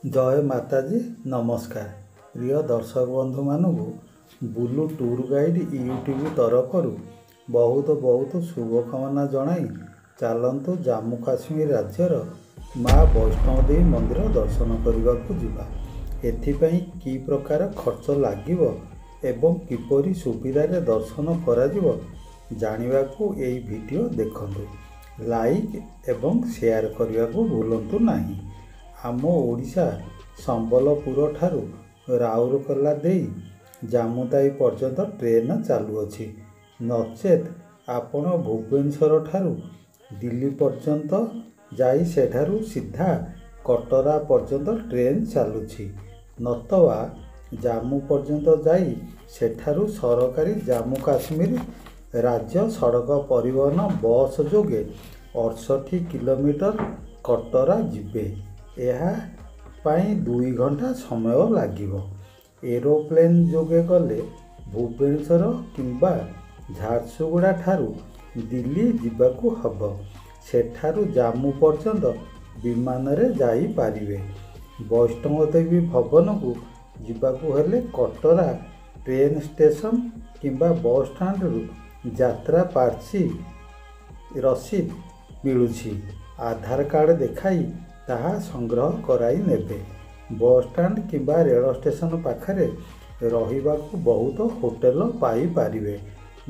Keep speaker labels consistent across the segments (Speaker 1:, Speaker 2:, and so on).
Speaker 1: जय माताजी नमस्कार प्रिय दर्शक बंधु मानू बुलु टूर गाइड यूट्यूब तरफ बहुत बहुत शुभकामना जनाई चलतु जम्मू काश्मीर राज्यर माँ वैष्णो देवी मंदिर दर्शन करने को जीवा एथिपाई कि प्रकार खर्च लागिवो एवं किपरि सुविधा दर्शन करा जानिबा को एई वीडियो देखंतु लाइक एवं शेयर करने को भूलंतु नहीं। आम ओडिशा संबलपुर ठारू राउरकेला देई जामुताई पर्यंत ट्रेन चालुअछि नचेत आपण भुवनेश्वर ठारू दिल्ली पर्यंत जाई सेठारू सीधा कटरा पर्यंत ट्रेन चालुछि नतवा जामु पर्यंत जाई सेठारू सरकारी जम्मू काश्मीर राज्य सड़क परिवहन बस जोगे 68 किलोमीटर कटरा जिबे यह 2 घंटा समय लागिवो। एरोप्लेन जोगे गले भुवनेश्वर किंबा झारसुगुड़ा ठारू दिल्ली जिबाकू हब सेठारू जामु पर्यंत विमान रे जाई पारिबे। वैष्णो देवी भवन को जिबाकू हेले कटरा ट्रेन स्टेशन किंबा बस स्टैंड रु यात्रा पार्ची रसीद मिलुछि आधार कार्ड देखाई ताहा संग्रह कराई नेबे। बस स्टैंड किंबा रेल स्टेशन पाखरे रहिबाकू बहुत होटेल पाई पारिबे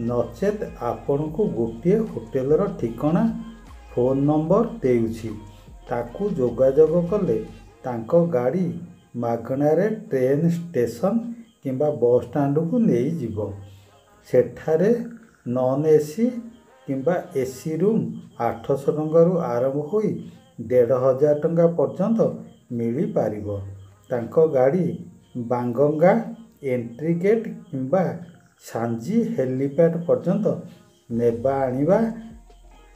Speaker 1: नचेत आपण को गोटे होटेलर ठिकाना फोन नंबर देउछि ताकू जोगाजोग कले तांको गाड़ी मागणारे ट्रेन स्टेशन किंबा बस स्टैंड को नहीं जीवो। सेठारे नॉन एसी किंबा एसी रूम 800 टंकारु आरंभ होई 1500 टंका पर्यंत मिली पारिबो। तांको गाड़ी बांगंगा एंट्री गेट किंबा सांजी हेलीपैड पर्यंत नेबा आनिबा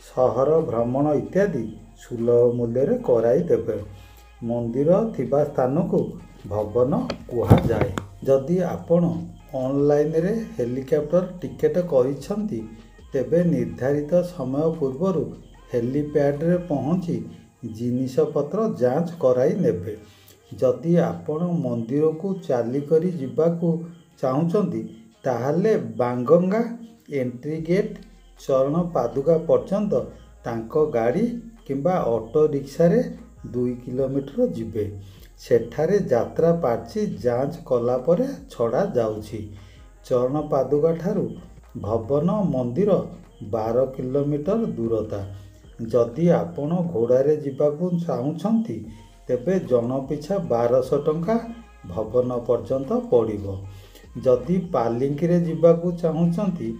Speaker 1: सहर भ्रमण इत्यादि सुलभ मूल्य रे कराई देबे। मंदिर थिबा स्थान को भवन कुहा जाए। जदि आपण ऑनलाइन रे हेलीकॉप्टर टिकेट करिसंती तेबे निर्धारित समय पूर्व हेलीपैड रे पहुँची जिनिसपत्र जांच कराई नेबे। जदि आपण मंदिर को चाली करी जिबाकू चाहुचंती ताहले बांगंगा एंट्री गेट चरण पादुका पर्यंत तांको गाड़ी किंबा ऑटो रिक्शा रे 2 किलोमीटर जिबे। सेठारे यात्रा पार्ची जांच कला परे छड़ा जाउछि। चरण पादुका ठारू भवन मंदिर 12 किलोमीटर दूरता। जदि आपण घोड़ारे जिबाकू चाहुछंती तेबे जन पिछा 1200 टंका भवन पर्यंत पड़िबो। जदि पालिंकी रे जिबाकू चाहुछंती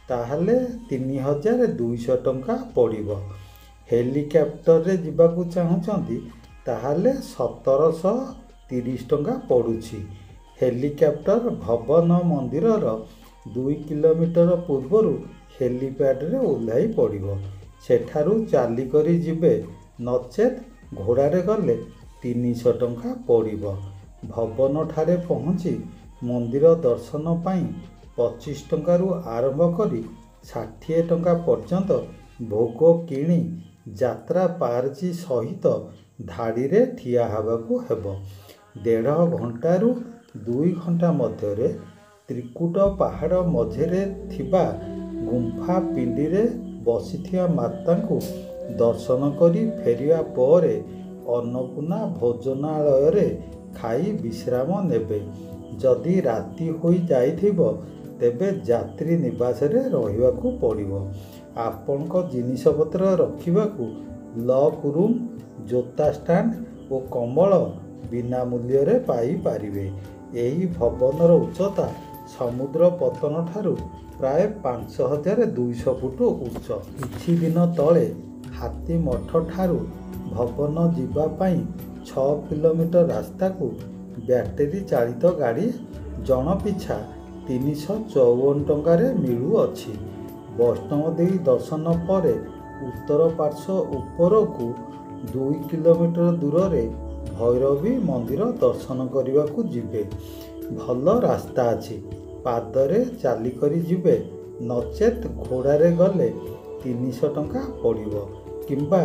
Speaker 1: ताहले 3200 टंका पड़िबो। हेलीकॉप्टर रे जिबाकू चाहुछंती ताहले 1730 टंका पड़ुछि। हेलीकॉप्टर भवन मंदिरर 2 किलोमीटर पूर्व हेलीपैड रे ओह्लाई पड़िबो। सेठारू चाली करी जिबे नचेत घोड़ारे गले 300 टंका पड़िबो। भवन ठारे पहुँची मंदिर दर्शन पाई 25 टंकारु आरंभ करी 60 टंका पर्यंत भोग किणी यात्रा पार्ची सहित धाड़ी रे ठिया हबाकू हेबो। 1.5 घंटारू 2 घंटा मध्यरे त्रिकुट पहाड़ मझेरे थिबा गुंफा पिंडी रे बसिथिया माता को दर्शन करी फेरिया परे अन्नपूर्णा भोजनालय रे खाई विश्राम नेबे। जदि राति होई जाइथिबो तेबे यात्री निवास रे रहिबाकू पड़िबो। आपनको जिनिसपत्र रखिबाकू लॉक रूम जोता स्टैंड और कमल बिना मूल्य रे पाई पारिबे। एही भवनर उच्चता समुद्र पतन ठारू प्राय 5200 फुट उच्च। किछि दिन तले हाथी मठ ठारू भवन जीवा पाई 6 किलोमीटर रास्ता को बैटेरी चालित गाड़ी जन पिछा 354 टंका रे मिलु अछि। वैष्णो देवी दर्शन पर उत्तर पार्श्व उपर को 2 किलोमीटर दूर रे भैरवी मंदिर दर्शन करने को जिबे। भल रास्ता अछि पादरे चाली करी जिबे नचेत घोड़ारे गले 300 टंका पड़िबो किंबा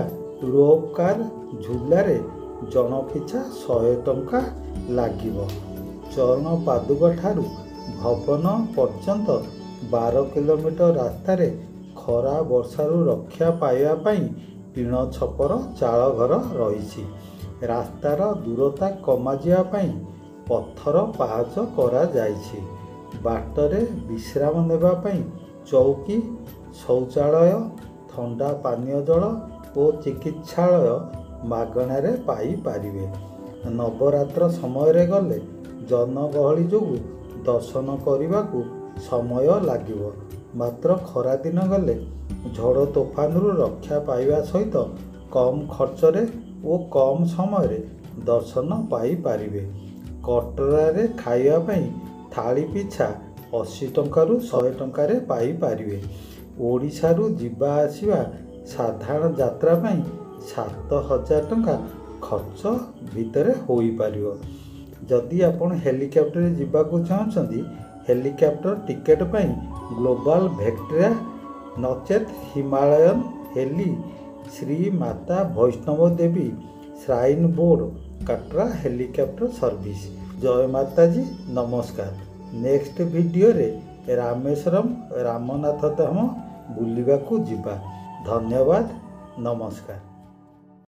Speaker 1: रोप कार झूलारे जन पिछा 100 टंका लागिब। चरण पादुका ठारू भवन पर्यंत 12 किलोमीटर रास्तार खरा वर्षारू रक्षा पाइबा पई टीण छपर चाल घर रही। रास्तार दूरता कमाजिया पई पत्थर पाहाच करा जाइछि। बाटरे विश्राम नेबा पई चौकी, शौचालय, ठंडा पानीय जल और चिकित्सालय मागणारे पाई पारिबे। नवरात्र समय रे गले जनगहली जोगु दर्शन करने समय लागिब। मात्र खरा दिन गले झड़ तोफानरू रक्षा पाइबा सहित कम खर्चरे और कम समय रे दर्शन पाई पारिबे। कटरारे खाइबा पई थाली पिछा 80 टंकारु 100 टंकारे पाई पारिबे। ओडिशारू जिबा आसिबा साधारण यात्रा पई 7000 टंका खर्च भितरे होई पारिबो। जदि आपण हेलिकॉप्टर जिबाकू चाहछंती हेलिकॉप्टर टिकेट पई ग्लोबल भेक्ट्रिया नचेत Himalayan heli Shri Mata Vaishno Devi shrine board Katra helicopter service. जय माता जी, नमस्कार। नेक्स्ट वीडियो रे रामेश्वरम रामनाथ धाम बुलिबाकू जिबा। धन्यवाद, नमस्कार।